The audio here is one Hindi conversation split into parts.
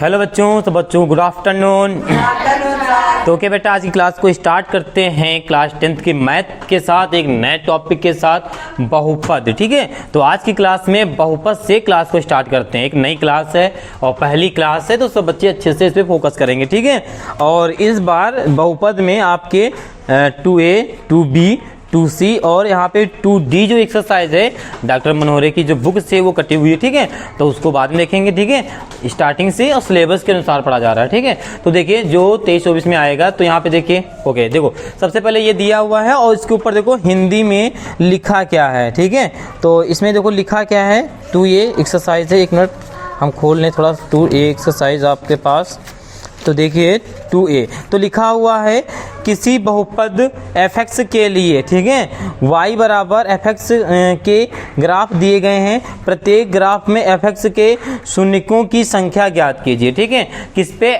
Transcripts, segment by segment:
हेलो बच्चों, तो बच्चों गुड आफ्टरनून। तो ओके बेटा, आज की क्लास को स्टार्ट करते हैं क्लास 10th के मैथ के साथ, एक नए टॉपिक के साथ, बहुपद। ठीक है, तो आज की क्लास में बहुपद से क्लास को स्टार्ट करते हैं। एक नई क्लास है और पहली क्लास है, तो सब बच्चे अच्छे से इस पर फोकस करेंगे। ठीक है, और इस बार बहुपद में आपके 2A, 2B, 2C और यहाँ पे 2D जो एक्सरसाइज है डॉक्टर मनोहरे की जो बुक से वो कटी हुई है। ठीक है, तो उसको बाद में देखेंगे। ठीक है, स्टार्टिंग से और सिलेबस के अनुसार पढ़ा जा रहा है। ठीक है, तो देखिए जो 23-24 में आएगा, तो यहाँ पे देखिए ओके, देखो सबसे पहले ये दिया हुआ है और इसके ऊपर देखो हिंदी में लिखा क्या है। ठीक है, तो इसमें देखो लिखा क्या है, 2A एक्सरसाइज है। एक मिनट हम खोल लें थोड़ा 2A एक्सरसाइज आपके पास। तो देखिए 2A तो लिखा हुआ है किसी बहुपद fx के लिए, ठीक है, y बराबर fx के ग्राफ दिए गए हैं। प्रत्येक ग्राफ में fx के शून्यकों की संख्या ज्ञात कीजिए। ठीक है, किस पे,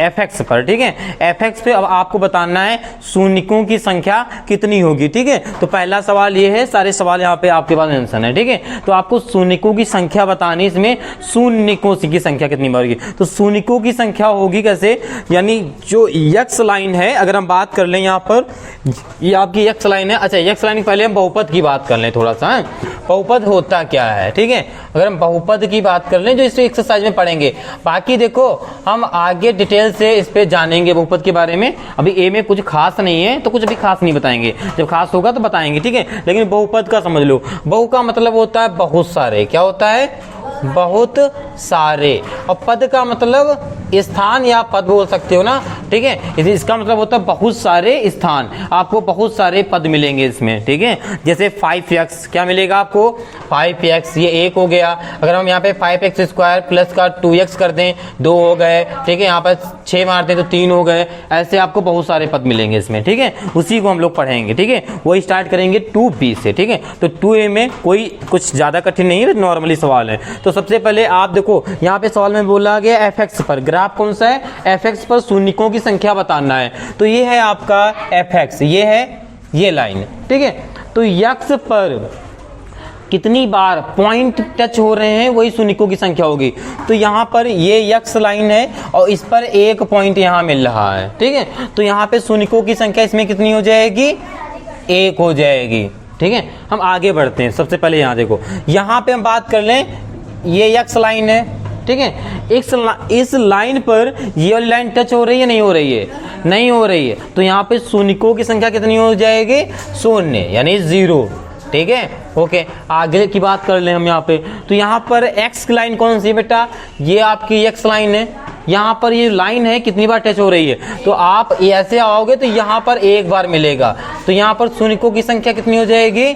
fx पर। ठीक है, fx पे अब आपको बताना है शून्यकों की संख्या कितनी होगी। ठीक है, तो पहला सवाल ये है, सारे सवाल यहाँ पे आपके पास आंसर है। ठीक है, तो आपको शून्यकों की संख्या बतानी, इसमें शून्यकों की संख्या कितनी होगी। तो शून्यकों की संख्या होगी कैसे, यानी जो x लाइन है, अगर हम बात कर लें यहाँ पर, ये आपकी x लाइन है। अच्छा, x लाइन पहले हम बहुपद की बात कर लें थोड़ा सा। बहुपद होता क्या है, ठीक है, अगर हम बहुपद की बात कर लें जो इस एक्सरसाइज में पढ़ेंगे। बाकी देखो हम आगे डिटेल से इस पे जानेंगे बहुपद के बारे में। अभी ए में कुछ खास नहीं है तो कुछ अभी खास नहीं बताएंगे, जब खास होगा तो बताएंगे। ठीक है, लेकिन बहुपद का समझ लो, बहु का मतलब होता है बहुत सारे। क्या होता है, बहुत सारे। और पद का मतलब स्थान या पद बोल सकते हो ना। ठीक है, इसका मतलब होता है बहुत सारे स्थान, आपको बहुत सारे पद मिलेंगे इसमें। ठीक है, जैसे 5x, क्या मिलेगा आपको, 5x, ये एक हो गया। अगर हम यहाँ पे 5x स्क्वायर प्लस का 2x कर दें, 2 हो गए। ठीक है, यहाँ पर 6 मार दें तो 3 हो गए। ऐसे आपको बहुत सारे पद मिलेंगे इसमें। ठीक है, उसी को हम लोग पढ़ेंगे। ठीक है, वही स्टार्ट करेंगे 2B से। ठीक है, तो 2A में कोई कुछ ज्यादा कठिन नहीं है, नॉर्मली सवाल है। तो सबसे पहले आप देखो यहाँ पे सवाल में बोला गया fx पर, ग्राफ कौन सा है, fx पर शून्यकों की संख्या बताना है। तो ये है आपका fx, ये है ये लाइन। ठीक है, तो x पर कितनी बार पॉइंट टच हो रहे हैं वही शून्यकों की संख्या होगी। तो यहाँ पर ये x लाइन है और इस पर एक पॉइंट यहाँ मिल रहा है। ठीक है, तो यहाँ पे शून्यकों की संख्या इसमें कितनी हो जाएगी, 1 हो जाएगी। ठीक है, हम आगे बढ़ते हैं। सबसे पहले यहाँ देखो, यहाँ पे हम बात कर लें, ये x लाइन है। ठीक है, इस लाइन पर ये वाली लाइन टच हो रही है, नहीं हो रही है, नहीं हो रही है। तो यहाँ पे शून्यकों की संख्या कितनी हो जाएगी, 0 यानी 0। ठीक है, ओके, आगे की बात कर लें हम यहाँ पे। तो यहाँ पर x लाइन कौन सी है बेटा, ये आपकी x लाइन है। यहाँ पर ये लाइन है, कितनी बार टच हो रही है, तो आप ऐसे आओगे तो यहाँ पर एक बार मिलेगा। तो यहाँ पर शून्यकों की संख्या कितनी हो जाएगी,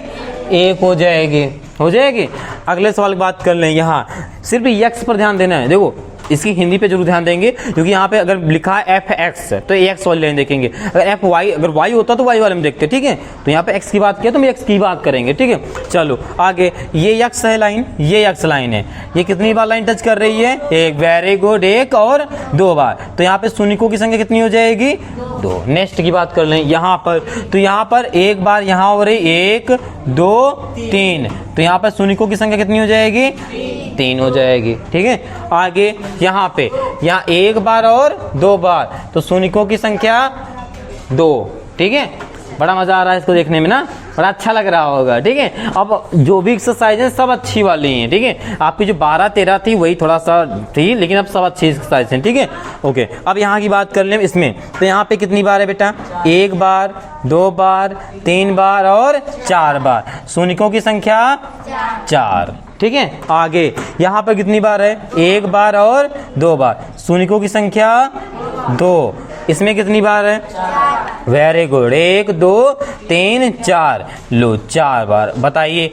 1 हो जाएगी, हो जाएगी। अगले सवाल की बात कर लें, यहाँ सिर्फ x पर ध्यान देना है। देखो इसकी हिंदी पे जरूर ध्यान देंगे, क्योंकि यहाँ पे अगर लिखा है fx तो x वाली लाइन देखेंगे। अगर fy, अगर y होता तो y वाले में देखते। ठीक है, तो यहाँ पे x की बात किया तो हम x की बात करेंगे। ठीक है, चलो आगे, ये x है लाइन, ये x लाइन है। ये कितनी बार लाइन टच कर रही है, एक, वेरी गुड, 1 और 2 बार। तो यहाँ पे शून्यकों की संख्या कितनी हो जाएगी, 2। नेक्स्ट की बात कर लें यहाँ पर, तो यहाँ पर एक बार यहाँ हो रही, 1, 2, 3। तो यहाँ पर शून्यकों की संख्या कितनी हो जाएगी, 3 हो जाएगी। ठीक है, आगे यहाँ पे, यहाँ एक बार और 2 बार, तो शून्यकों की संख्या 2। ठीक है, बड़ा मजा आ रहा है इसको देखने में ना, बड़ा अच्छा लग रहा होगा। ठीक है, अब जो भी एक्सरसाइज है सब अच्छी वाली हैं। ठीक है, आपकी जो 12-13 थी वही थोड़ा सा थी, लेकिन अब सब अच्छी एक्सरसाइज हैं। ठीक है, ओके, अब यहाँ की बात कर लें इसमें, तो यहाँ पे कितनी बार है बेटा, 1 बार, 2 बार, 3 बार और 4 बार। शून्यकों की संख्या 4। ठीक है, आगे यहाँ पर कितनी बार है, 1 बार और 2 बार। शून्यकों की संख्या 2। इसमें कितनी बार है, वेरी गुड, 1, 2, 3, 4। लो 4 बार। बताइए,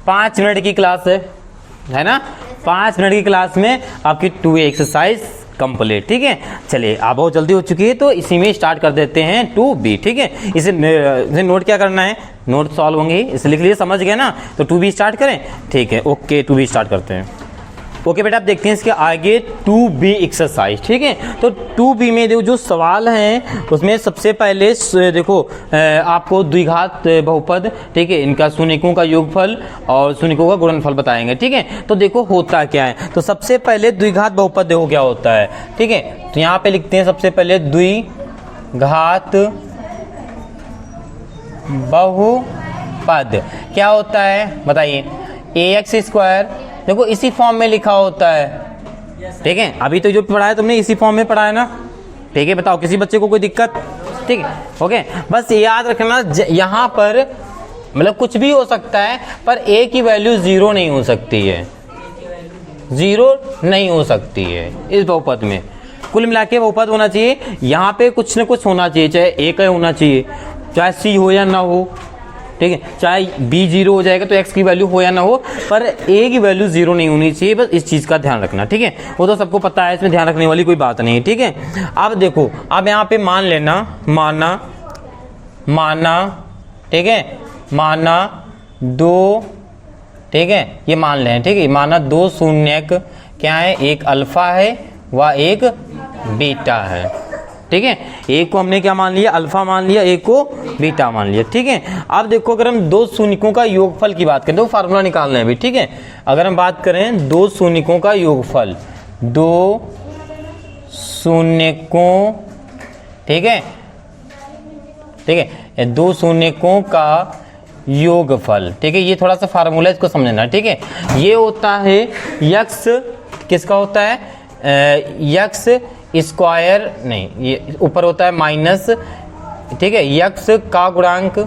5 मिनट की क्लास है ना, 5 मिनट की क्लास में आपकी 2A एक्सरसाइज कंप्लीट। ठीक है, चलिए आप बहुत जल्दी हो चुकी है, तो इसी में स्टार्ट कर देते हैं 2B। ठीक है, इसे नोट क्या करना है, नोट सॉल्व होंगे, इसे लिख लीजिए, समझ गए ना। तो 2B स्टार्ट करें, ठीक है, ओके 2B स्टार्ट करते हैं। ओके बेटा, आप देखते हैं इसके आगे 2B एक्सरसाइज। ठीक है, तो 2B में देखो जो सवाल हैं उसमें सबसे पहले देखो आपको द्विघात बहुपद, ठीक है, इनका शून्यकों का योगफल और शून्यकों का गुणनफल बताएंगे। ठीक है, तो देखो होता क्या है, तो सबसे पहले द्विघात बहुपद देखो क्या होता है। ठीक है, तो यहाँ पे लिखते हैं सबसे पहले द्विघात बहुपद क्या होता है बताइए। ax स्क्वायर देखो इसी फॉर्म में लिखा होता है। ठीक है, अभी तो जो पढ़ा है तुमने इसी फॉर्म में पढ़ा है ना। ठीक है, बताओ किसी बच्चे को कोई दिक्कत? ठीक है, ओके, बस याद रखना यहाँ पर मतलब कुछ भी हो सकता है पर a की वैल्यू 0 नहीं हो सकती है, 0 नहीं हो सकती है इस बहुपद में। कुल मिला के बहुपद होना चाहिए, यहाँ पे कुछ न कुछ होना चाहिए, चाहे a का होना चाहिए, चाहे c हो या ना हो। ठीक है, चाहे b 0 हो जाएगा तो x की वैल्यू हो या ना हो, पर a की वैल्यू 0 नहीं होनी चाहिए। बस इस चीज़ का ध्यान रखना। ठीक है, वो तो सबको पता है, इसमें ध्यान रखने वाली कोई बात नहीं है। ठीक है, अब देखो, अब यहाँ पे मान लेना, माना, ठीक है, माना 2, ठीक है, ये मान लें। ठीक है, माना 2 शून्यक क्या है, एक अल्फा है व एक बीटा है। ठीक है, एक को हमने क्या मान लिया, अल्फा मान लिया, एक को बीटा मान लिया। ठीक है, अब देखो अगर हम 2 शून्यकों का योगफल की बात करें तो फार्मूला निकालना है अभी। ठीक है, अगर हम बात करें 2 शून्यकों का योगफल, 2 शून्यकों, ठीक है, ठीक है, 2 शून्यकों का योगफल। ठीक है, ये थोड़ा सा फार्मूला इसको समझना। ठीक है, ये होता है यक्स, किसका होता है, यक्स स्क्वायर, नहीं ये ऊपर होता है माइनस, ठीक है, यक्स का गुणांक,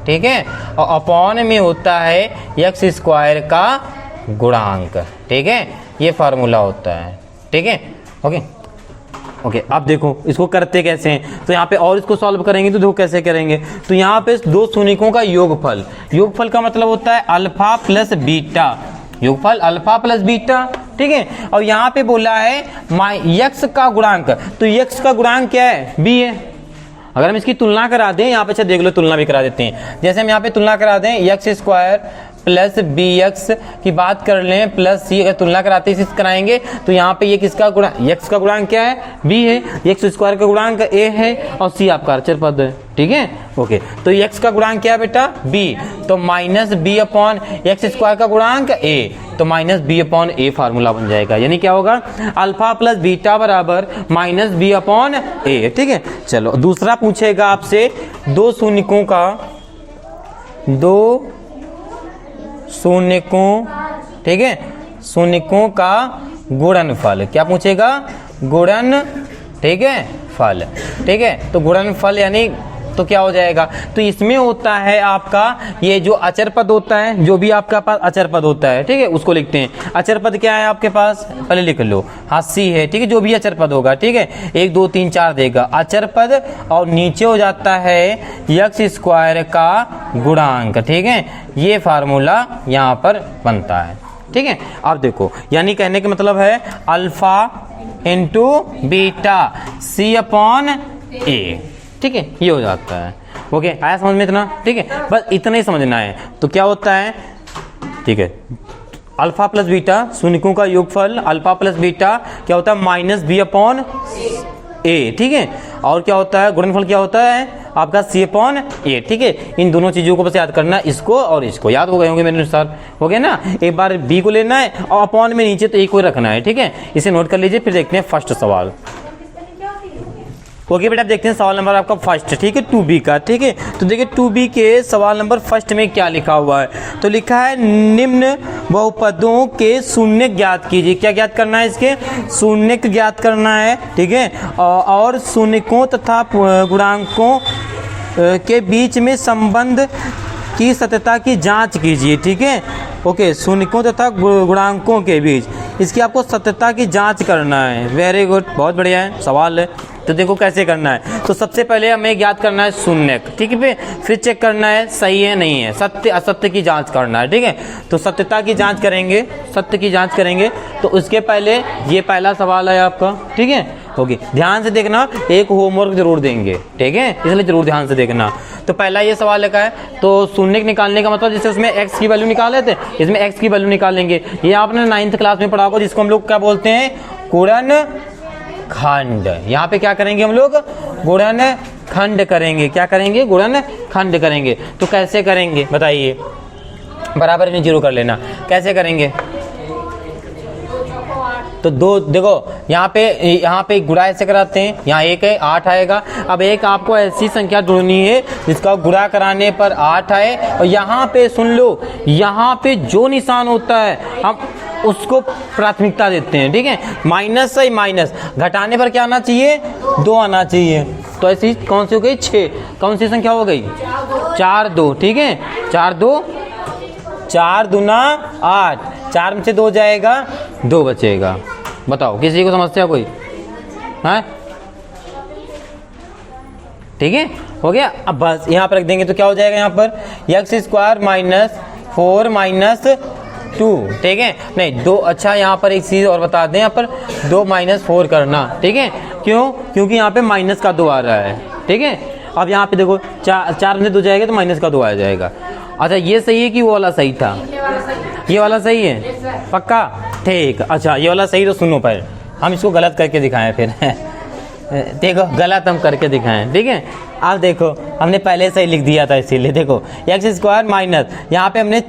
ठीक है, और अपॉन में होता है यक्स स्क्वायर का गुणांक। ठीक है, ये फार्मूला होता है। ठीक है, ओके ओके, अब देखो इसको करते कैसे हैं, तो यहाँ पे और इसको सॉल्व करेंगे तो देखो कैसे करेंगे। तो यहाँ पे 2 शून्यकों का योगफल, योगफल का मतलब होता है अल्फा प्लस बीटा, योगफल अल्फा प्लस बीटा। ठीक है, और यहाँ पे बोला है यक्स का गुणांक, तो यक्स का गुणांक क्या है, b है। अगर हम इसकी तुलना करा दें, यहाँ पे अच्छा देख लो, तुलना भी करा देते हैं। जैसे हम यहाँ पे तुलना करा दें, x square plus B x की बात कर लें प्लस सी, अगर तुलना कराते इसी कराएंगे तो यहाँ पे ये किसका गुणांक, यक्स का गुणांक क्या है, बी है, यक्स स्क्वायर का गुणांक ए है और सी आपका अचर पद है। ठीक है, ओके, तो यक्स का गुणांक क्या है बेटा, बी, तो minus B upon x square का गुणांक ए, तो minus B upon A formula बन जाएगा। यानी क्या होगा, अल्फा प्लस बीटा बराबर माइनस बी अपॉन ए। ठीक है, चलो दूसरा पूछेगा आपसे 2 शून्यकों का, 2 शून्यकों, ठीक है, शून्यकों का गुणनफल, क्या पूछेगा, गुणन, ठीक है, फल। ठीक है, तो गुणनफल यानी तो क्या हो जाएगा, तो इसमें होता है आपका ये जो अचर पद होता है, जो भी आपका पास अचर पद होता है, ठीक है, उसको लिखते हैं। अचर पद क्या है आपके पास, पहले लिख लो, हाँ सी है। ठीक है, जो भी अचर पद होगा, ठीक है, 1 2 3 4 देगा अचर पद, और नीचे हो जाता है यक्स स्क्वायर का गुणांक। ठीक है, ये फार्मूला यहाँ पर बनता है। ठीक है, अब देखो, यानी कहने का मतलब है alpha into beta C upon A. ठीक है, ये हो जाता है। ओके, आया समझ में इतना? ठीक है, बस इतना ही समझना है। तो क्या होता है, ठीक है, अल्फा प्लस बीटा, शून्यकों का योगफल अल्फा प्लस बीटा क्या होता है, माइनस बी अपॉन ए। ठीक है, और क्या होता है, गुणनफल क्या होता है आपका सी अपॉन ए। ठीक है, इन दोनों चीजों को बस याद करना, इसको और इसको याद हो गए होंगे मेरे अनुसार, हो गया ना। एक बार बी को लेना है और अपॉन में नीचे तो ए को रखना है। ठीक है, इसे नोट कर लीजिए। फिर देखते हैं फर्स्ट सवाल। ओके बेटा, आप देखते हैं सवाल नंबर आपका फर्स्ट, ठीक है, 2B का। ठीक है, तो देखिए 2B के सवाल नंबर फर्स्ट में क्या लिखा हुआ है, तो लिखा है निम्न बहुपदों के शून्य ज्ञात कीजिए। क्या ज्ञात करना है, इसके शून्य ज्ञात करना है। ठीक है, और शून्यकों तथा गुणांकों के बीच में संबंध की सत्यता की जांच कीजिए। ठीक है, ओके, शून्यकों तथा गुणांकों के बीच इसकी आपको सत्यता की जांच करना है। वेरी गुड, बहुत बढ़िया है सवाल है। तो देखो कैसे करना है, तो सबसे पहले हमें ज्ञात करना है शून्यक। ठीक है, फिर चेक करना है सही है नहीं है, सत्य असत्य की जांच करना है। ठीक है, तो सत्यता की जांच करेंगे, सत्य की जांच करेंगे। तो उसके पहले ये पहला सवाल है आपका। ठीक है, ओके, ध्यान से देखना, एक होमवर्क जरूर देंगे। ठीक है, इसलिए जरूर ध्यान से देखना। तो पहला ये सवाल लिखा है, तो शून्य निकालने का मतलब जैसे उसमें x की वैल्यू निकाले थे, इसमें x की वैल्यू निकालेंगे। ये आपने 9th क्लास में पढ़ा होगा, जिसको हम लोग क्या बोलते हैं, गुणनखंड। यहाँ पे क्या करेंगे हम लोग, गुणनखंड करेंगे। क्या करेंगे, गुणनखंड करेंगे। तो कैसे करेंगे बताइए, बराबर में जीरो कर लेना। कैसे करेंगे, तो दो देखो यहाँ पे गुणा ऐसे कराते हैं, यहाँ एक है 8 आएगा। अब एक आपको ऐसी संख्या ढूंढनी है जिसका गुणा कराने पर 8 आए, और यहाँ पे सुन लो, यहाँ पे जो निशान होता है हम उसको प्राथमिकता देते हैं, ठीक है। माइनस से माइनस, घटाने पर क्या आना चाहिए, 2 आना चाहिए। तो ऐसी कौन सी हो गई, 6, कौन सी संख्या हो गई, 4 2, ठीक है। 4 दूना 8, 4 में से 2 जाएगा, 2 बचेगा। बताओ किसी को समस्या कोई है, ठीक है, हो गया। अब बस यहाँ पर रख देंगे तो क्या हो जाएगा, यहाँ पर x² - 4 - 2, ठीक है। नहीं 2, अच्छा यहाँ पर एक चीज और बता दें, यहाँ पर 2 - 4 करना, ठीक है। क्यों, क्योंकि यहाँ पे माइनस का 2 आ रहा है, ठीक है। अब यहाँ पे देखो 4 में से 2 जाएगा तो माइनस का 2 आ जाएगा। अच्छा ये सही है कि वो वाला सही था, ये वाला सही है पक्का, ठीक। अच्छा ये वाला सही, तो सुनो पहले हम इसको गलत करके दिखाएं फिर देखो गलत हम करके दिखाएं, ठीक है। अब देखो हमने पहले से ही लिख दिया था, इसीलिए देखो x² माइनस, यहाँ पे हमने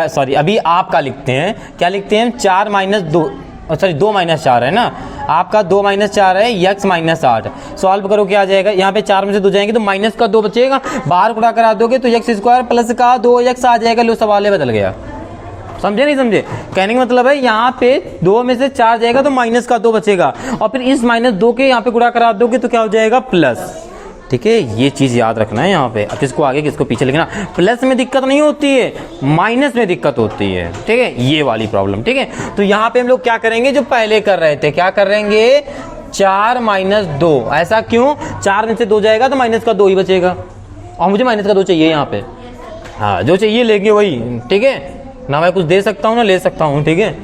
सॉरी अभी आपका लिखते हैं, क्या लिखते हैं, 4 - 2, सॉरी 2 - 4 है ना, आपका 2 - 4 है, x - 8। सॉल्व करो क्या आ जाएगा, यहाँ पे 4 में से 2 जाएंगे तो माइनस का 2 बचेगा, बाहर गुणा करा दोगे तो x² प्लस का 2x आ जाएगा। लो सवाल बदल गया, समझे नहीं समझे, कहने का मतलब है यहाँ पे 2 में से 4 जाएगा तो माइनस का 2 बचेगा, और फिर इस -2 के यहाँ पे गुणा करा दोगे तो क्या हो जाएगा, प्लस, ठीक है। ये चीज याद रखना है यहाँ पे, किसको आगे किसको पीछे लिखना। प्लस में दिक्कत नहीं होती है, माइनस में दिक्कत होती है, ठीक है, ये वाली प्रॉब्लम, ठीक है। तो यहाँ पे हम लोग क्या करेंगे, जो पहले कर रहे थे, क्या करेंगे, 4 - 2। ऐसा क्यों, 4 में से 2 जाएगा तो माइनस का 2 ही बचेगा, और मुझे माइनस का 2 चाहिए यहाँ पे, हाँ जो चाहिए लेंगे वही, ठीक है ना। मैं कुछ दे सकता हूँ ना ले सकता हूँ, ठीक है,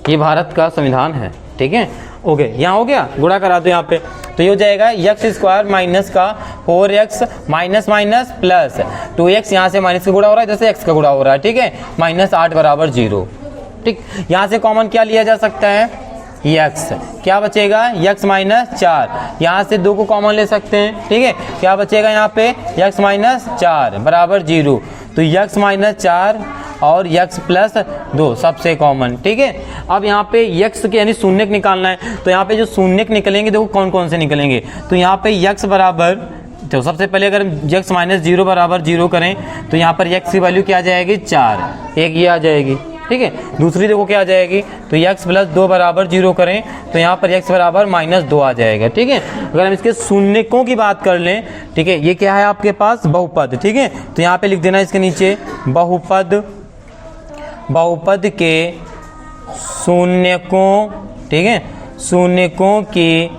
ये भारत का संविधान है, ठीक है। ओके यहाँ हो गया, गुणा करा दो यहाँ पे, तो ये हो जाएगा x² माइनस का 4x minus minus plus 2x, यहाँ से माइनस का गुणा हो रहा है, जैसे x का गुणा हो रहा है, ठीक है, -8 बराबर 0, ठीक। यहाँ से कॉमन क्या लिया जा सकता है, x, क्या बचेगा, x - 4, यहाँ से 2 को कॉमन ले सकते हैं, ठीक है। क्या बचेगा यहाँ पे, x - 4 बराबर 0, तो x - 4 और x + 2 सबसे कॉमन, ठीक है। अब यहाँ पे x के यानी शून्यक निकालना है, तो यहाँ पे जो शून्यक निकलेंगे देखो कौन कौन से निकलेंगे। तो यहाँ पे x बराबर, तो सबसे पहले अगर x - 0 बराबर 0 करें तो यहाँ पर x की वैल्यू क्या आ जाएगी, 4, एक ये आ जाएगी, ठीक है। दूसरी देखो क्या आ जाएगी, तो x + 2 बराबर 0 करें तो यहाँ पर x बराबर -2 आ जाएगा, ठीक है। अगर हम इसके शून्यकों की बात कर लें, ठीक है, ये क्या है आपके पास, बहुपद, ठीक है। तो यहाँ पे लिख देना इसके नीचे, बहुपद के शून्यकों, ठीक है, शून्यकों की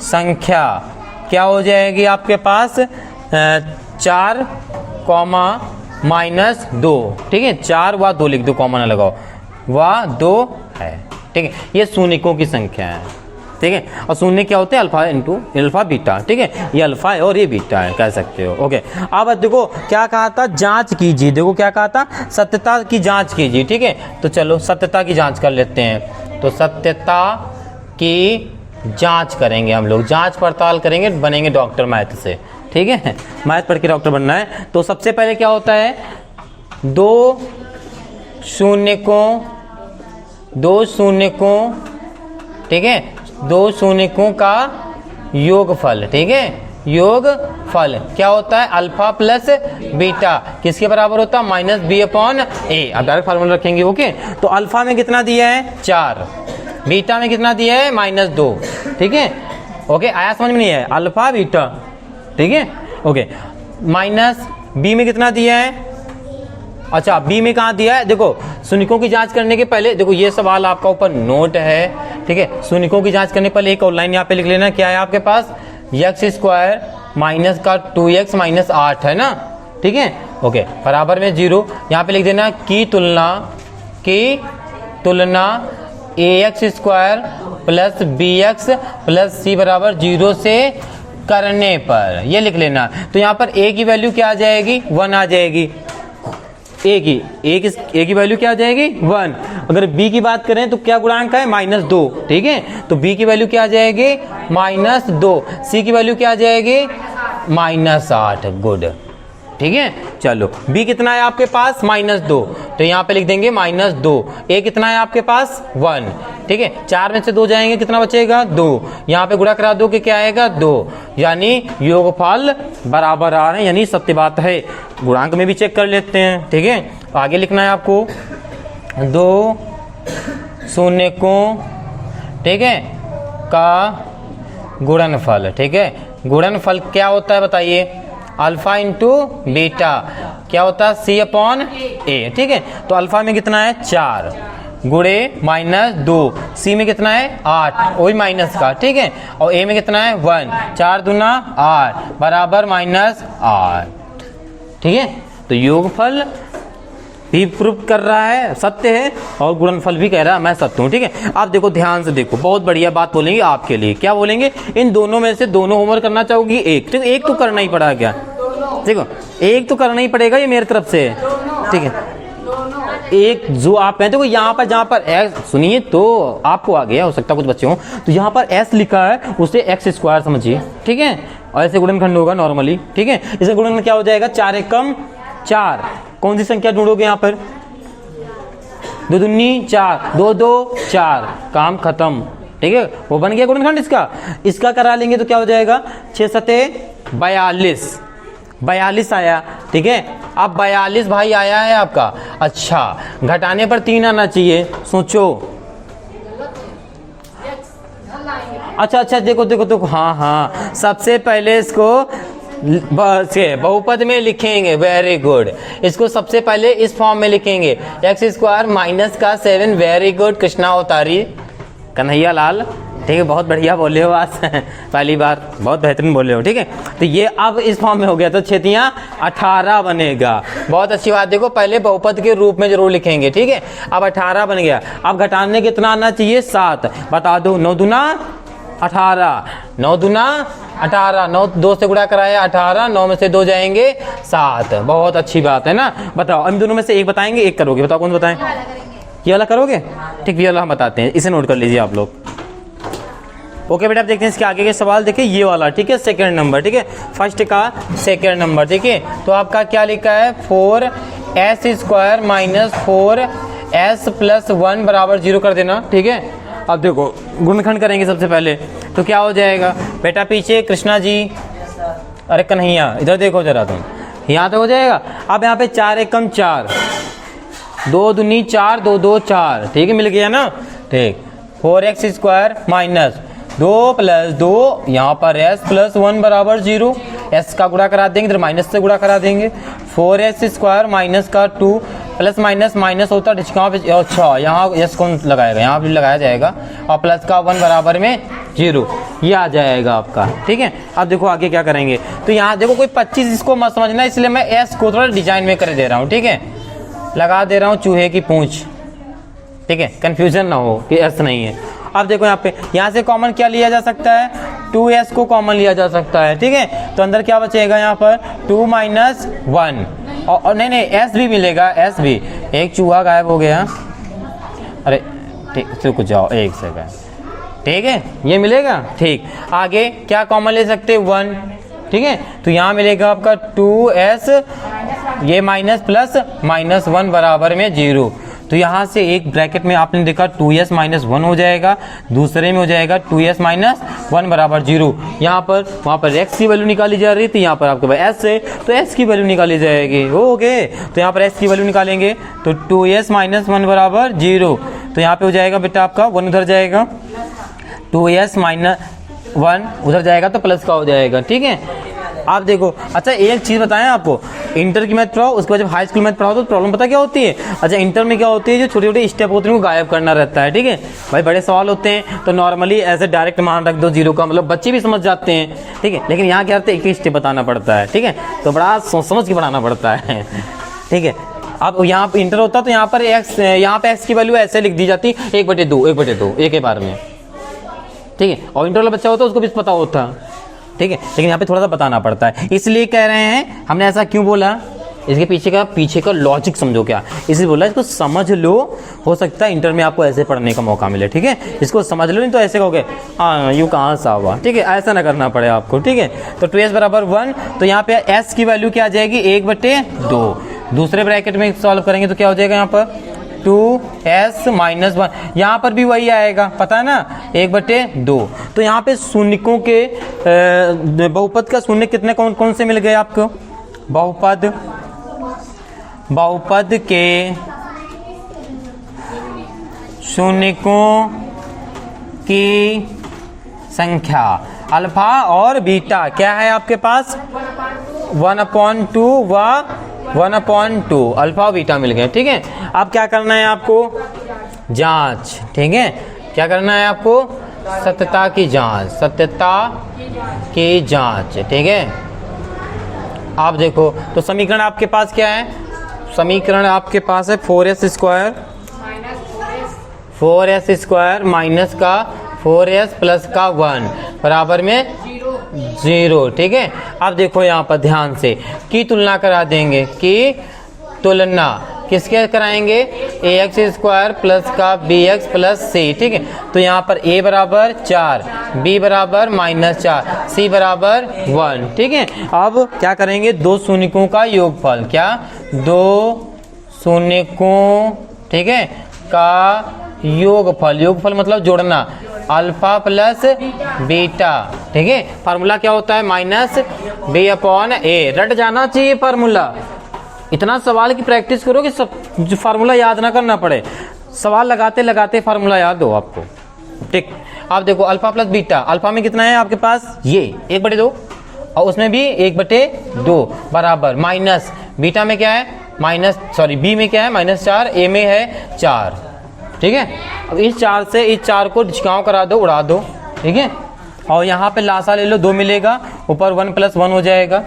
संख्या क्या हो जाएगी आपके पास, 4, -2, ठीक है। 4 व 2 लिख दो, कॉमन ना लगाओ, व 2 है, ठीक है। ये शून्यकों की संख्या है, ठीक है। और शून्य क्या होते हैं, अल्फा इंटू अल्फा बीटा, ठीक है, ये अल्फा है और ये बीटा है, कह सकते हो, ओके। अब देखो क्या कहा था, जांच कीजिए, देखो क्या कहा था, सत्यता की जांच कीजिए, ठीक है। तो चलो सत्यता की जांच कर लेते हैं, तो सत्यता की जांच करेंगे हम लोग, जांच पड़ताल करेंगे, बनेंगे डॉक्टर मैथ से, ठीक है, मैथ पढ़ के डॉक्टर बनना है। तो सबसे पहले क्या होता है, 2 शून्यकों, ठीक है, 2 शून्यकों का योगफल, ठीक है, योगफल क्या होता है, अल्फा प्लस बीटा किसके बराबर होता है, -b/a। अब डायरेक्ट फार्मूला रखेंगे, ओके। तो अल्फा में कितना दिया है, 4, बीटा में कितना दिया है, -2, ठीक है, ओके। आया समझ में नहीं है, अल्फा बीटा, ठीक है, ओके। माइनस बी में कितना दिया है, अच्छा बी में कहाँ दिया है, देखो शून्यकों की जांच करने के पहले देखो ये सवाल आपका ऊपर नोट है, ठीक है। शून्यकों की जांच करने पहले एक और लाइन यहाँ पे लिख लेना, क्या है आपके पास, x² माइनस का 2x - 8 है ना, ठीक है, ओके, बराबर में 0। यहाँ पे लिख देना की तुलना ax² + bx + c बराबर 0 से करने पर, ये लिख लेना। तो यहाँ पर a की वैल्यू क्या आ जाएगी, 1 आ जाएगी। a की वैल्यू क्या आ जाएगी, 1। अगर b की बात करें तो क्या गुणांक है, -2, ठीक है। तो b की वैल्यू क्या आ जाएगी, -2। c की वैल्यू क्या आ जाएगी, -8। गुड, ठीक है। चलो b कितना है आपके पास, -2, तो यहाँ पे लिख देंगे -2। a कितना है आपके पास, 1, ठीक है। 4 में से 2 जाएंगे, कितना बचेगा, 2। यहाँ पे गुणा करा दो कि क्या आएगा, 2, यानी योगफल बराबर आ रहे हैं, यानी सत्य बात है। गुणांक में भी चेक कर लेते हैं, ठीक है। आगे लिखना है आपको 2 शून्य को, ठीक है, का गुणनफल, ठीक है। गुणनफल क्या होता है बताइए, अल्फा इंटू बीटा, क्या होता है, C/A, ठीक है। तो अल्फा में कितना है, 4 गुणे -2, C में कितना है, 8, वही माइनस का, ठीक है। और A में कितना है, 1, 4 दूना 8 बराबर -8, ठीक है। तो योगफल भी प्रूफ कर रहा है सत्य है, और गुणनफल भी कह रहा है मैं सत्य हूँ, ठीक है। आप देखो, ध्यान से देखो, बहुत बढ़िया बात बोलेंगे आपके लिए। क्या बोलेंगे, इन दोनों में से दोनों होमवर्क करना चाहोगी, एक, ठीक है। एक तो करना ही पड़ा, क्या, देखो एक तो करना ही पड़ेगा, ये मेरी तरफ से, ठीक है। एक जो आप कहते हो यहाँ पर, जहाँ पर x, सुनिए तो आपको आ गया, हो सकता है कुछ बच्चे हो, तो यहाँ पर s लिखा है, उसे x² समझिए, ठीक है। और ऐसे गुणनखंड होगा नॉर्मली, ठीक है। इसे गुणनखंड क्या हो जाएगा, 4 एकम 4। कौन सी संख्या ढूंढोगे यहाँ पर, 2 दूनी 4, 2 2 4, काम खत्म, ठीक है। वो बन गया गुणनखंड इसका करा लेंगे तो क्या हो जाएगा, 6 सते 42 आया, ठीक है। अब 42 भाई आया है आपका, अच्छा घटाने पर 3 आना चाहिए, सोचो। अच्छा देखो, हाँ, सबसे पहले इसको बहुपद में लिखेंगे, वेरी गुड। इसको सबसे पहले इस फॉर्म में लिखेंगे, x² - 7, वेरी गुड कृष्णा अवतारी कन्हैया लाल, ठीक है। बहुत बढ़िया बोले हो आज पहली बार, बहुत बेहतरीन बोले हो, ठीक है। तो ये अब इस फॉर्म में हो गया, तो 6 18 बनेगा, बहुत अच्छी बात। देखो पहले बहुपद के रूप में जरूर लिखेंगे, ठीक है। अब 18 बन गया, अब घटाने कितना आना चाहिए, 7, बता दो, 9 दूना 18, 9 दूना 18, 9 2 से गुणा कराया 18, 9 में से 2 जाएंगे 7, बहुत अच्छी बात है ना। बताओ इन दोनों में से एक बताएंगे, एक करोगे, बताओ कौन बताएं, ये वाला करोगे, ठीक, ये वाला हम बताते हैं, इसे नोट कर लीजिए आप लोग। ओके बेटा, आप देखते हैं इसके आगे के सवाल, देखिए ये वाला, ठीक है, सेकंड नंबर, ठीक है, फर्स्ट का सेकंड नंबर, ठीक है। तो आपका क्या लिखा है, 4s² - 4s + 1 = 0 कर देना, ठीक है। अब देखो गुणनखंड करेंगे सबसे पहले, तो क्या हो जाएगा बेटा, पीछे कृष्णा जी, अरे कन्हैया इधर देखो जरा तुम, यहाँ तो हो जाएगा। अब यहाँ पे 4 एकम 4, 2 दूनी 4, 2 2 4, ठीक है, मिल गया ना, ठीक। 4x² - 2 + 2, यहाँ पर s + 1 = 0, s का गुणा करा देंगे, इधर माइनस से गुणा करा देंगे। 4s² - 2 प्लस माइनस होता है, अच्छा यहाँ s कौन लगाएगा, यहाँ भी लगाया जाएगा, और प्लस का 1 बराबर में 0, ये आ जाएगा आपका, ठीक है। अब देखो आगे क्या करेंगे, तो यहाँ देखो कोई 25 इसको मत समझना, इसलिए मैं s को थोड़ा डिजाइन में कर दे रहा हूँ, ठीक है, लगा दे रहा हूँ चूहे की पूंछ, ठीक है, कंफ्यूजन ना हो कि s नहीं है। अब देखो यहाँ पे, यहाँ से कॉमन क्या लिया जा सकता है, 2s को कॉमन लिया जा सकता है, ठीक है। तो अंदर क्या बचेगा यहाँ पर, 2 - 1, और नहीं s भी मिलेगा, s भी, एक चूहा गायब हो गया, अरे ठीक, रुक जाओ एक सेकंड, ठीक है, ये मिलेगा, ठीक। आगे क्या कॉमन ले सकते हैं, 1, ठीक है। तो यहाँ मिलेगा आपका 2s, ये माइनस प्लस -1 बराबर में 0। तो यहाँ से एक ब्रैकेट में आपने देखा 2s - 1 हो जाएगा, दूसरे में हो जाएगा 2s - 1 बराबर 0। यहाँ पर वहाँ पर x की वैल्यू निकाली जा रही थी, यहाँ पर आपके पास s है तो s की वैल्यू निकाली जाएगी, ओके। तो यहाँ पर s की वैल्यू निकालेंगे तो 2s - 1 बराबर 0, तो यहाँ पे हो जाएगा बेटा आपका 1 उधर जाएगा, 2s - 1 उधर जाएगा तो प्लस का हो जाएगा, ठीक है। आप देखो, अच्छा एक चीज़ बताएं आपको, इंटर की मैथ पढ़ाओ, उसके बाद जब हाई स्कूल मैथ पढ़ाओ तो प्रॉब्लम पता क्या होती है, अच्छा इंटर में क्या होती है, जो छोटे छोटे स्टेप होते हैं उनको गायब करना रहता है, ठीक है भाई। बड़े सवाल होते हैं तो नॉर्मली ऐसे डायरेक्ट मान रख दो 0 का, मतलब बच्चे भी समझ जाते हैं, ठीक है। लेकिन यहाँ क्या करते हैं, एक स्टेप बताना पड़ता है, ठीक है, तो बड़ा सोच समझ के पढ़ाना पड़ता है, ठीक है। अब यहाँ पर इंटर होता तो यहाँ पर यहाँ पे x की वैल्यू ऐसे लिख दी जाती 1/2 एक ही बार में, ठीक है। और इंटर वाला बच्चा होता है उसको भी पता होता, ठीक है, लेकिन यहाँ पे थोड़ा सा बताना पड़ता है, इसलिए कह रहे हैं। हमने ऐसा क्यों बोला, इसके पीछे का लॉजिक समझो क्या, इसलिए बोला इसको समझ लो, हो सकता है इंटर में आपको ऐसे पढ़ने का मौका मिले, ठीक है। इसको समझ लो, नहीं तो ऐसे कहोगे हाँ यू कहाँ सा हुआ, ठीक है, ऐसा ना करना पड़े आपको, ठीक है। तो 2s बराबर 1, तो यहाँ पे s की वैल्यू क्या आ जाएगी 1/2। दूसरे ब्रैकेट में सॉल्व करेंगे तो क्या हो जाएगा यहाँ पर 2s माइनस 1, यहाँ पर भी वही आएगा, पता है ना 1/2। तो यहाँ पे शून्यकों के बहुपद का शून्य कितने कौन से मिल गए आपको, बहुपद के शून्यकों की संख्या अल्फा और बीटा क्या है आपके पास 1/2 व 1/2 अल्फा और बीटा मिल गए, ठीक है। अब क्या करना है आपको, जांच, ठीक है, क्या करना है आपको, सत्यता की जांच, ठीक है। आप देखो तो समीकरण आपके पास क्या है, समीकरण आपके पास है 4s स्क्वायर माइनस का 4s प्लस का 1 बराबर में 0, ठीक है। अब देखो यहाँ पर ध्यान से की तुलना करा देंगे, की तुलना किसके कराएंगे, ax स्क्वायर प्लस का bx प्लस c, ठीक है। तो यहाँ पर a बराबर 4, b बराबर -4, c बराबर 1, ठीक है। अब क्या करेंगे, दो शून्यकों का योगफल, क्या दो शून्यकों, ठीक है, का योगफल मतलब जोड़ना, अल्फा प्लस बीटा, ठीक है। फार्मूला क्या होता है -b/a, रट जाना चाहिए फार्मूला, इतना सवाल की प्रैक्टिस करो कि सब जो फार्मूला याद ना करना पड़े, सवाल लगाते लगाते फार्मूला याद हो आपको, ठीक। आप देखो अल्फा प्लस बीटा, अल्फा में कितना है आपके पास ये 1/2 और उसमें भी 1/2 बराबर माइनस बीटा में क्या है बी में क्या है -4, ए में है 4, ठीक है। अब इस 4 से इस 4 को डिस्काउंट करा दो, उड़ा दो, ठीक है। और यहाँ पे लासा ले लो, 2 मिलेगा, ऊपर 1 + 1 हो जाएगा,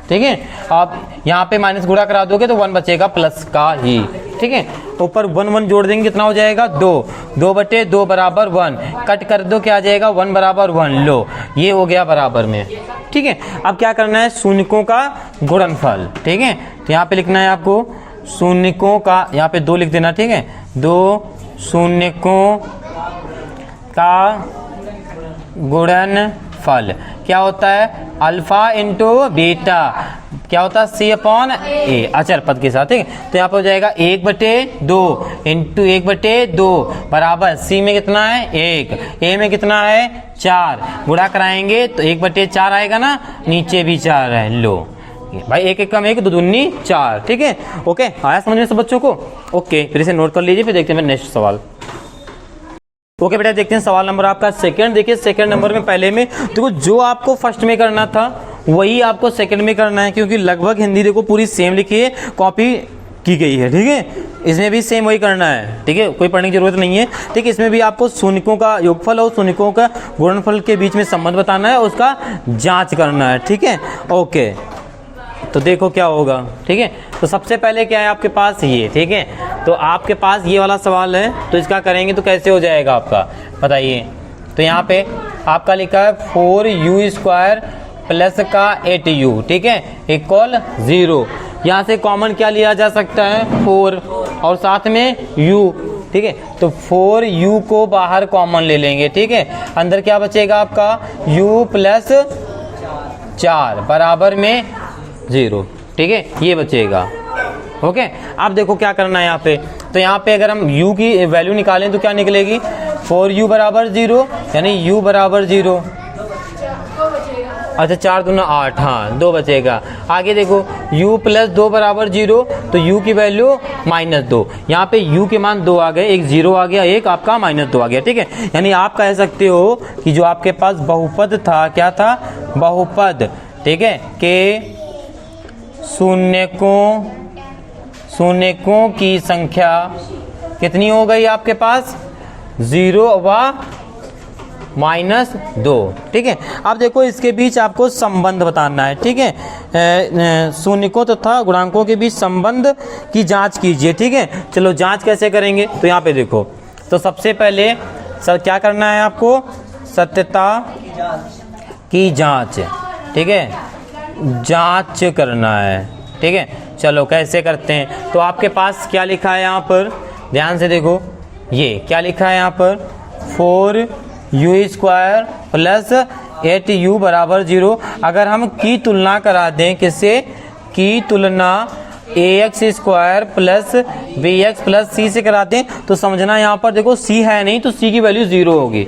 ठीक है। आप यहाँ पे माइनस गुणा करा दोगे तो 1 बचेगा प्लस का ही, ठीक है। ऊपर 1 जोड़ देंगे कितना हो जाएगा 2/2 बराबर 1, कट कर दो क्या आ जाएगा 1 बराबर 1, लो ये हो गया बराबर में, ठीक है। अब क्या करना है, शून्यकों का गुणनफल, ठीक है। तो यहाँ पे लिखना है आपको शून्यकों का, यहाँ पे 2 लिख देना, ठीक है, 2 शून्यकों का गुणनफल क्या होता है, अल्फा इंटू बीटा, क्या होता है c/a अचर पद के साथ, ठीक है। तो यहाँ पर हो जाएगा 1/2 इंटू 1/2 बराबर c में कितना है 1, a में कितना है 4, गुणा कराएंगे तो 1/4 आएगा ना, नीचे भी 4 है, लो भाई 1 1 कम 1 2 दूनी 4, ठीक है। ओके, आया समझ में सब बच्चों को, ओके। फिर इसे नोट कर लीजिए, फिर देखते हैं नेक्स्ट सवाल। ओके बेटा, देखते हैं सवाल नंबर आपका सेकंड। देखिए सेकंड नंबर में पहले में देखो जो आपको फर्स्ट में करना था वही आपको सेकंड में करना है, क्योंकि लगभग हिंदी देखो पूरी सेम लिखी है, कॉपी की गई है, ठीक है। इसमें भी सेम वही करना है, ठीक है, कोई पढ़ने की जरूरत नहीं है, ठीक है। इसमें भी आपको शून्यकों का योगफल और शून्यकों का गुणनफल के बीच में संबंध बताना है, उसका जाँच करना है, ठीक है। ओके, तो देखो क्या होगा, ठीक है। तो सबसे पहले क्या है आपके पास ये, ठीक है। तो आपके पास ये वाला सवाल है, तो इसका करेंगे तो कैसे हो जाएगा आपका बताइए। तो यहाँ पे आपका लिखा है 4u स्क्वायर प्लस का 8u, ठीक है, इक्वल 0। यहाँ से कॉमन क्या लिया जा सकता है 4 और साथ में u, ठीक है। तो 4u को बाहर कॉमन ले लेंगे, ठीक है। अंदर क्या बचेगा आपका u प्लस 4 बराबर में 0, ठीक है, ये बचेगा, ओके। अब देखो क्या करना है यहाँ पे, तो यहाँ पे अगर हम u की वैल्यू निकालें तो क्या निकलेगी 4u बराबर 0, यानी u बराबर 0, अच्छा 4 दूना 8, हाँ 2 बचेगा। आगे देखो u प्लस 2 बराबर 0, तो u की वैल्यू -2, यहाँ पे u के मान 2 आ गए, एक 0 आ गया, एक आपका -2 आ गया, ठीक है। यानी आप कह सकते हो कि जो आपके पास बहुपद था, क्या था बहुपद, ठीक है, के शून्यकों की संख्या कितनी हो गई आपके पास 0 व -2, ठीक है। अब देखो इसके बीच आपको संबंध बताना है, ठीक है। शून्यकों तथा गुणांकों के बीच संबंध की जांच कीजिए, ठीक है। चलो जांच कैसे करेंगे, तो यहाँ पे देखो, तो सबसे पहले सर क्या करना है आपको, सत्यता की जांच, ठीक है, जांच करना है, ठीक है। चलो कैसे करते हैं, तो आपके पास क्या लिखा है यहाँ पर, ध्यान से देखो, ये क्या लिखा है यहाँ पर, 4u² प्लस 8u बराबर 0। अगर हम की तुलना करा दें, किससे, की तुलना ax² plus bx plus c से करा दें, तो समझना यहाँ पर देखो c है नहीं तो c की वैल्यू 0 होगी।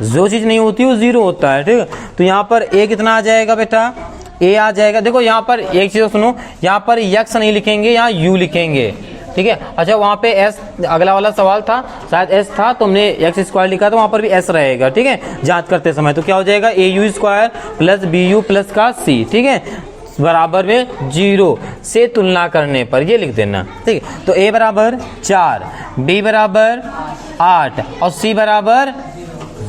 जो चीज़ नहीं होती वो 0 होता है, ठीक है। तो यहाँ पर a कितना आ जाएगा बेटा, a आ जाएगा। देखो यहाँ पर एक चीज़ सुनो, यहाँ पर x नहीं लिखेंगे, यहाँ u लिखेंगे, ठीक है। अच्छा वहाँ पे s, अगला वाला सवाल था शायद s था, तो हमने x² लिखा तो वहाँ पर भी s रहेगा, ठीक है, जांच करते समय। तो क्या हो जाएगा, au² प्लस bu प्लस का c, ठीक है, बराबर में 0 से तुलना करने पर ये लिख देना, ठीक है। तो a बराबर 4, b बराबर 8 और c बराबर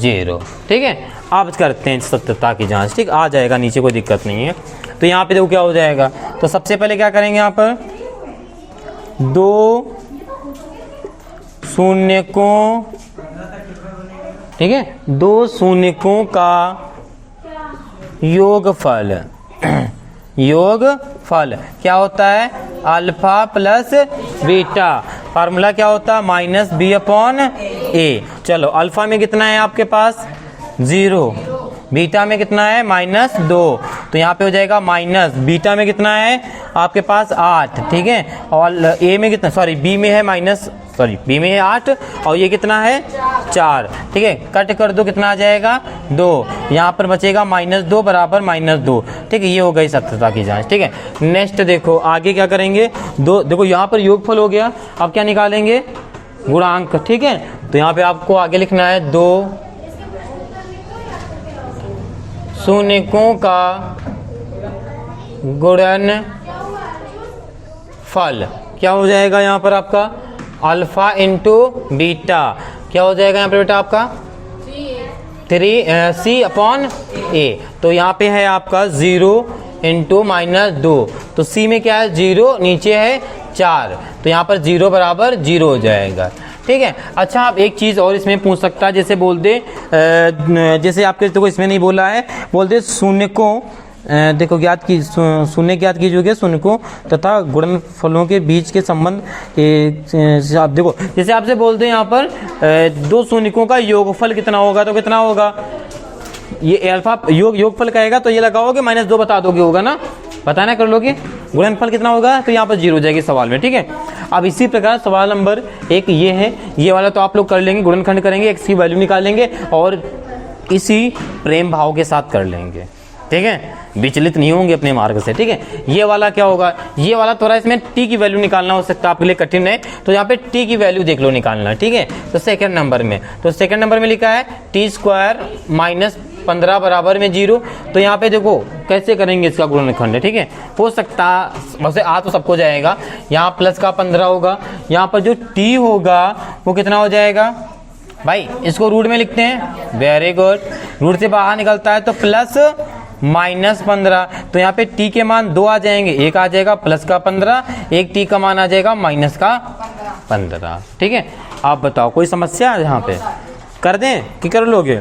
0, ठीक है। अब करते हैं सत्यता की जांच, ठीक, आ जाएगा नीचे, कोई दिक्कत नहीं है। तो यहाँ पे देखो क्या हो जाएगा, तो सबसे पहले क्या करेंगे, यहाँ पर 2 शून्यकों, ठीक है, 2 शून्यकों का योगफल, योगफल क्या होता है, अल्फा प्लस बीटा, फार्मूला क्या होता है, -b/a। चलो अल्फा में कितना है आपके पास, 0, बीटा में कितना है, -2, तो यहाँ पे हो जाएगा माइनस, बीटा में कितना है आपके पास 8, ठीक है, और ए में कितना, सॉरी बी में है बी में है 8 और ये कितना है 4, ठीक है। कट कर दो, कितना आ जाएगा 2, यहाँ पर बचेगा -2 बराबर -2, ठीक है। ये हो गई सत्यता की जांच, ठीक है। नेक्स्ट देखो आगे क्या करेंगे, देखो यहाँ पर योगफल हो गया, अब क्या निकालेंगे, गुणांक, ठीक है। तो यहाँ पे आपको आगे लिखना है 2 शून्यकों का गुणनफल, क्या हो जाएगा यहाँ पर आपका, अल्फा इंटू बीटा, क्या हो जाएगा यहाँ पर बेटा आपका 3c/a। तो यहाँ पे है आपका 0 इंटू -2, तो c में क्या है 0, नीचे है 4, तो यहाँ पर 0 बराबर 0 हो जाएगा, ठीक है। अच्छा आप एक चीज़ और इसमें पूछ सकता है, जैसे बोल दे, जैसे आपके तो इसमें नहीं बोला है, बोल दे शून्य को, देखो ज्ञात की, शून्य ज्ञात कीजिए शून्य को तथा गुणनफलों के बीच के संबंध, आप देखो जैसे आपसे बोलते हैं यहाँ पर 2 शून्यकों का योगफल कितना होगा, तो कितना होगा, ये अल्फा योगफल कहेगा तो ये लगाओगे -2 बता दोगे, होगा ना, बताना कर लोगे, गुणनफल कितना होगा, तो यहाँ पर 0 हो जाएगी सवाल में, ठीक है। अब इसी प्रकार सवाल नंबर 1 ये है, ये वाला तो आप लोग कर लेंगे, गुणनखंड करेंगे, x की वैल्यू निकालेंगे और इसी प्रेम भाव के साथ कर लेंगे, ठीक है, विचलित नहीं होंगे अपने मार्ग से, ठीक है। ये वाला क्या होगा, ये वाला थोड़ा इसमें t की वैल्यू निकालना हो सकता है आपके लिए कठिन है, तो यहाँ पे t की वैल्यू देख लो निकालना, ठीक है। तो सेकंड नंबर में, लिखा है t² -15 बराबर में 0, तो यहाँ पे देखो कैसे करेंगे इसका गुणनखंड, ठीक है। हो सकता वैसे आ तो सबको जाएगा, यहाँ प्लस का 15 होगा, यहाँ पर जो t होगा वो कितना हो जाएगा भाई, इसको रूट में लिखते हैं, वेरी गुड, रूट से बाहर निकलता है तो प्लस -15, तो यहाँ पे t के मान 2 आ जाएंगे, एक आ जाएगा प्लस का 15, एक t का मान आ जाएगा माइनस का 15, ठीक है। आप बताओ कोई समस्या है यहाँ पे, कर दें कि कर लोगे,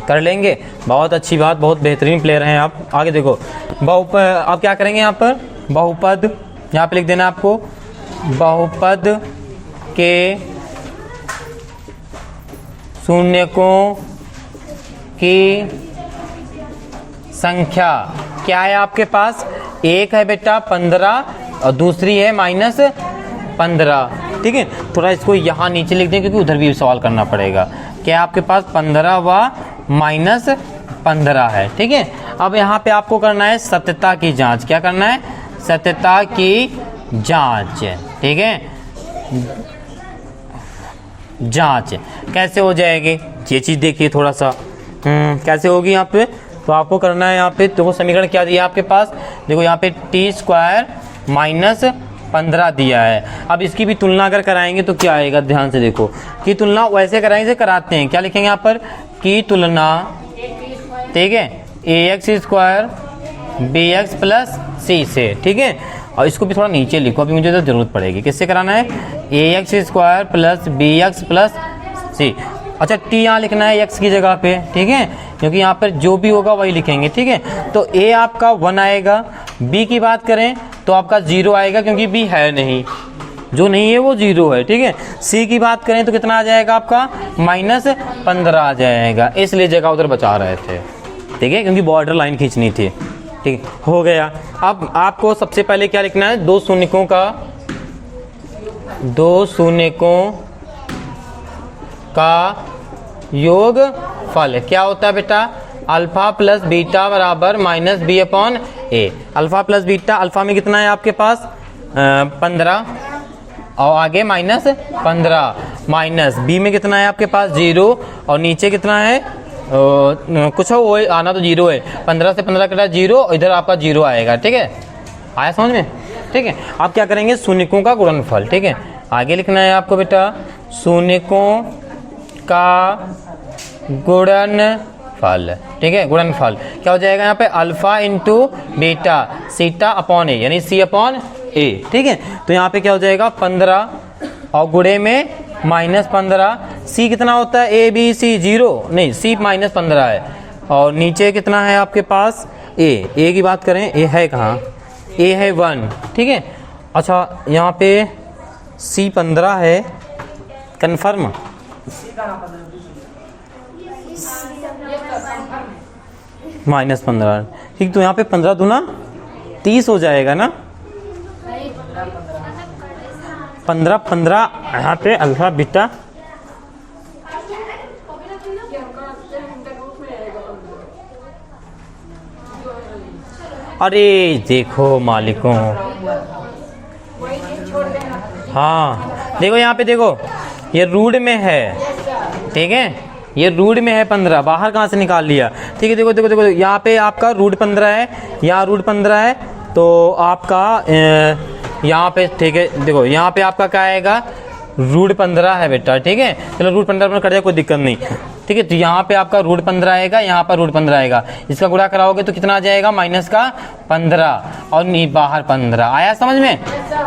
कर लेंगे, बहुत अच्छी बात, बहुत बेहतरीन प्लेयर हैं आप। आगे देखो आप क्या करेंगे यहाँ पर, बहुपद, यहाँ पे लिख देना आपको, बहुपद के शून्यकों की संख्या क्या है आपके पास, एक है बेटा 15 और दूसरी है -15, ठीक है। थोड़ा इसको यहाँ नीचे लिख दें क्योंकि उधर भी सवाल करना पड़ेगा, क्या आपके पास 15 व -15 है, ठीक है। अब यहाँ पे आपको करना है सत्यता की जांच, क्या करना है, सत्यता की जांच, ठीक है। जांच कैसे हो जाएगी, ये चीज़ देखिए थोड़ा सा, कैसे होगी यहाँ पे, तो आपको करना है यहाँ पे, देखो समीकरण क्या दिया आपके पास, देखो यहाँ पे t² -15 दिया है। अब इसकी भी तुलना अगर कराएंगे तो क्या आएगा, ध्यान से देखो, की तुलना वैसे कराएंगे, कराते हैं, क्या लिखेंगे यहाँ पर, की तुलना, ठीक है, ax² bx प्लस c से, ठीक है। और इसको भी थोड़ा नीचे लिखो, अभी मुझे तो जरूरत पड़ेगी, किससे कराना है, ax² plus bx plus c। अच्छा t यहाँ लिखना है x की जगह पे, ठीक है, क्योंकि यहाँ पर जो भी होगा वही लिखेंगे, ठीक है। तो ए आपका 1 आएगा, बी की बात करें तो आपका 0 आएगा क्योंकि बी है नहीं, जो नहीं है वो 0 है, ठीक है। सी की बात करें तो कितना आ जाएगा आपका -15 आ जाएगा, इसलिए जगह उधर बचा रहे थे, ठीक है, क्योंकि बॉर्डर लाइन खींचनी थी, ठीक है, हो गया। अब आपको सबसे पहले क्या लिखना है, दो शून्यकों का योगफल क्या होता है बेटा, अल्फा प्लस बीटा बराबर -b/a। Alpha plus beta, alpha में कितना है आपके पास 15 और आगे -15, माइनस बी में कितना है आपके पास 0 और नीचे कितना है कुछ हो वो आना तो 0 है, 15 से 15 कटा 0, इधर आपका 0 आएगा, ठीक है, आया समझ में, ठीक है। आप क्या करेंगे, शून्यकों का गुणनफल, ठीक है, आगे लिखना है आपको बेटा शून्यकों का गुणनफल, ठीक है, गुणनफल क्या हो जाएगा यहाँ पे, अल्फा इंटू बीटा सीटा अपॉन ए यानी c/a, ठीक है। तो यहाँ पे क्या हो जाएगा 15 और गुणे में -15, सी कितना होता है ए बी सी 0 नहीं, सी -15 है और नीचे कितना है आपके पास ए की बात करें, ए है कहाँ, ए है 1, ठीक है। अच्छा यहाँ पे सी 15 है, कन्फर्म -15, ठीक। तो यहाँ पे 15 दूना 30 हो जाएगा ना, 15 यहाँ पे अल्फा बीटा, अरे देखो मालिकों, हाँ देखो यहाँ पे देखो ये रूट में है, ठीक है, ये रूट में है 15, बाहर कहाँ से निकाल लिया, ठीक है। देखो देखो देखो यहाँ पे आपका रूट 15 है, यहाँ रूट 15 है, तो आपका यहाँ पे, ठीक है, देखो यहाँ पे आपका क्या आएगा, रूट 15 है बेटा, ठीक है। चलो रूट 15 में कट जाए कोई दिक्कत नहीं, ठीक है। तो यहाँ पे आपका रूट 15 आएगा, यहाँ पर रूट 15 आएगा, इसका गुणा कराओगे तो कितना आ जाएगा -15 और नी बाहर 15, आया समझ में,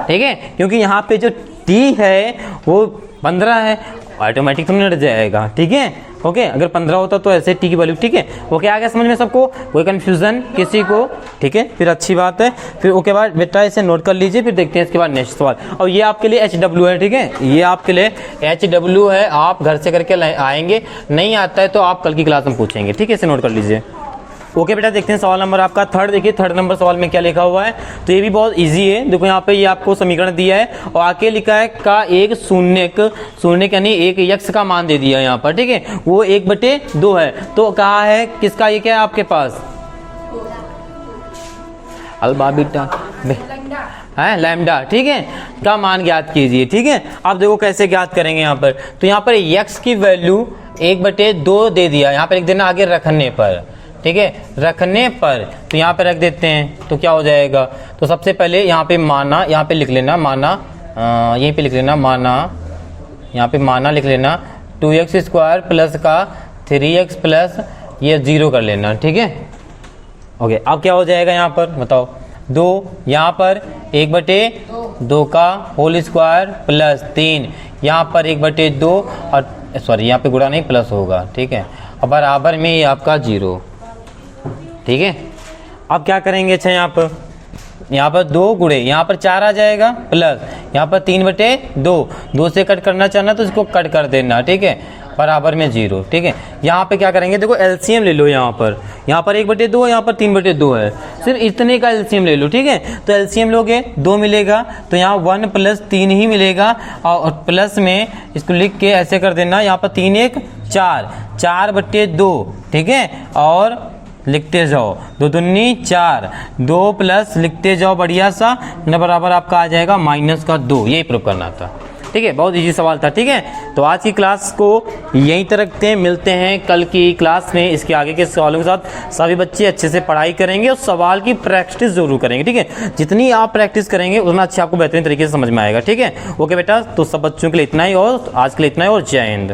ठीक है। क्योंकि यहाँ पे जो टी है वो 15 है, ऑटोमेटिक तो नहीं हट जाएगा, ठीक है, ओके। अगर 15 होता तो ऐसे टी की वैल्यू, ठीक है, ओके, आ गया समझ में सबको, कोई कंफ्यूजन किसी को, ठीक है, फिर अच्छी बात है। फिर ओके बाद बेटा इसे नोट कर लीजिए, फिर देखते हैं इसके बाद नेक्स्ट सवाल। और ये आपके लिए HW है, ठीक है, ये आपके लिए HW है, आप घर से करके आएंगे, नहीं आता है तो आप कल की क्लास में पूछेंगे, ठीक है, इसे नोट कर लीजिए। ओके बेटा देखते हैं सवाल नंबर आपका थर्ड, देखिए थर्ड नंबर सवाल में क्या लिखा हुआ है, तो ये भी बहुत इजी है। देखो यहाँ पे ये आपको समीकरण दिया है और आके लिखा है का एक शून्य यानी एक यक्ष का मान दे दिया यहाँ पर, ठीक है, वो 1/2 है। तो कहा है किसका, ये क्या है आपके पास अल्फा बीटा है लैम्डा, ठीक है, का मान ज्ञात कीजिए, ठीक है। अब देखो कैसे ज्ञात करेंगे यहाँ पर, तो यहाँ पर यक्ष की वैल्यू 1/2 दे दिया, यहाँ पर लिख देना आगे रखने पर, ठीक है, रखने पर, तो यहाँ पे रख देते हैं तो क्या हो जाएगा, तो सबसे पहले यहाँ पे माना, यहाँ पे लिख लेना माना, यहीं पे लिख लेना माना, यहाँ पे माना लिख लेना 2x² प्लस का 3x प्लस ये 0 कर लेना, ठीक है, ओके। अब क्या हो जाएगा यहाँ पर बताओ, 2 यहाँ पर 1/2 का होल स्क्वायर प्लस 3 यहाँ पर 1/2 और सॉरी यहाँ पे गुणा नहीं प्लस होगा, ठीक है, और बराबर में ये आपका 0, ठीक है। अब क्या करेंगे, अच्छा यहाँ पर 2 गुणे यहाँ पर 4 आ जाएगा प्लस यहाँ पर 3/2, 2 से कट करना चाहना तो इसको कट कर देना, ठीक है, बराबर में 0, ठीक है। यहाँ पे क्या करेंगे, देखो एलसीएम ले लो, यहाँ पर 1/2 यहाँ पर 3/2 है, सिर्फ इतने का एलसीएम ले लो, ठीक है। तो एलसीएम लोगे 2 मिलेगा, तो यहाँ 1 + 3 ही मिलेगा और प्लस में इसको लिख के ऐसे कर देना, यहाँ पर 3 1 4 4/2, ठीक है, और लिखते जाओ 2 दूनी 4, 2 प्लस लिखते जाओ बढ़िया सा, न बराबर आपका आ जाएगा -2, यही प्रूव करना था, ठीक है, बहुत इजी सवाल था, ठीक है। तो आज की क्लास को यहीं तक रखते हैं, मिलते हैं कल की क्लास में इसके आगे के सवालों के साथ। सभी बच्चे अच्छे से पढ़ाई करेंगे और सवाल की प्रैक्टिस जरूर करेंगे, ठीक है, जितनी आप प्रैक्टिस करेंगे उतना अच्छा आपको बेहतरीन तरीके से समझ में आएगा, ठीक है, ओके बेटा। तो सब बच्चों के लिए इतना ही और आज के लिए इतना ही और जय हिंद।